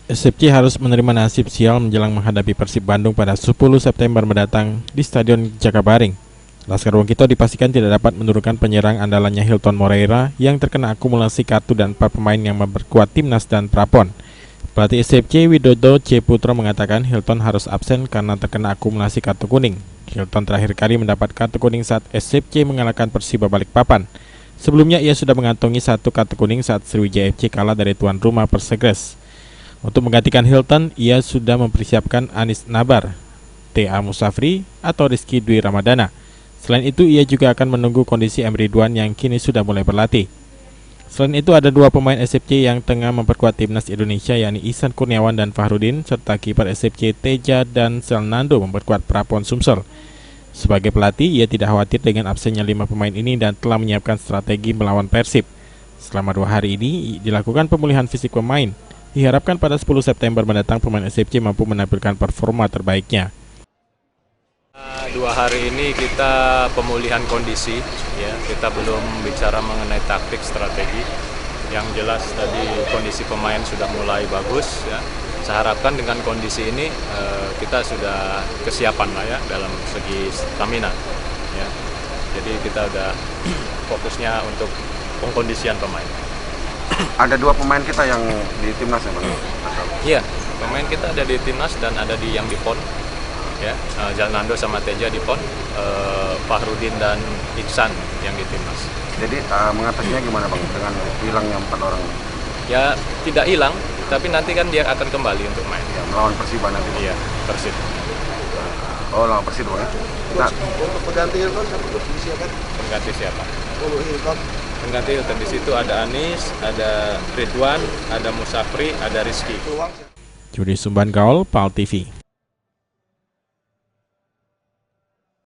SCP harus menerima nasib sial menjelang menghadapi Persib Bandung pada 10 September mendatang di Stadion Jakabaring. Laskar Wongkito dipastikan tidak dapat menurunkan penyerang andalannya Hilton Moreira yang terkena akumulasi kartu dan 4 pemain yang memperkuat timnas dan prapon. Pelatih SCP Widodo C. Putro mengatakan Hilton harus absen karena terkena akumulasi kartu kuning. Hilton terakhir kali mendapat kartu kuning saat SCP mengalahkan Persiba Balikpapan. Sebelumnya ia sudah mengantongi 1 kartu kuning saat Sriwijaya FC kalah dari tuan rumah Persegres. Untuk menggantikan Hilton, ia sudah mempersiapkan Anis Nabar, T.A. Musafri, atau Rizky Dwi Ramadana. Selain itu, ia juga akan menunggu kondisi M. Ridwan yang kini sudah mulai berlatih. Selain itu, ada 2 pemain SCP yang tengah memperkuat timnas Indonesia, yakni Ihsan Kurniawan dan Fahrudin, serta kiper SCP Teja dan Selnando memperkuat Prapon Sumsel. Sebagai pelatih, ia tidak khawatir dengan absennya 5 pemain ini dan telah menyiapkan strategi melawan Persib. Selama 2 hari ini, dilakukan pemulihan fisik pemain. Diharapkan pada 10 September mendatang pemain SCP mampu menampilkan performa terbaiknya. 2 hari ini kita pemulihan kondisi, ya. Kita belum bicara mengenai taktik strategi. Yang jelas tadi kondisi pemain sudah mulai bagus, ya. Saya harapkan dengan kondisi ini kita sudah kesiapan lah ya dalam segi stamina, ya. Jadi kita udah fokusnya untuk pengkondisian pemain. Ada 2 pemain kita yang di timnas ya, Bang? Iya, pemain kita ada di timnas dan ada yang di PON, ya. Jalnando sama Teja di PON, Fahrudin dan Ihsan yang di timnas. Jadi mengatasinya gimana, Bang, dengan hilangnya 4 orang? Ya tidak hilang, tapi nanti kan dia akan kembali untuk main. Ya, melawan Persiba nanti, Bang. Iya, Persib. Oh, lawan Persib, Bang, ya? Nah, Untuk pengganti Hilton siapa disiapkan? Pengganti siapa? Untuk Hilton. Pengganti Hilton di situ ada Anis, ada Ridwan, ada Musafri, ada Rizky. Peluang Judi Sumban Gaul, PAL TV.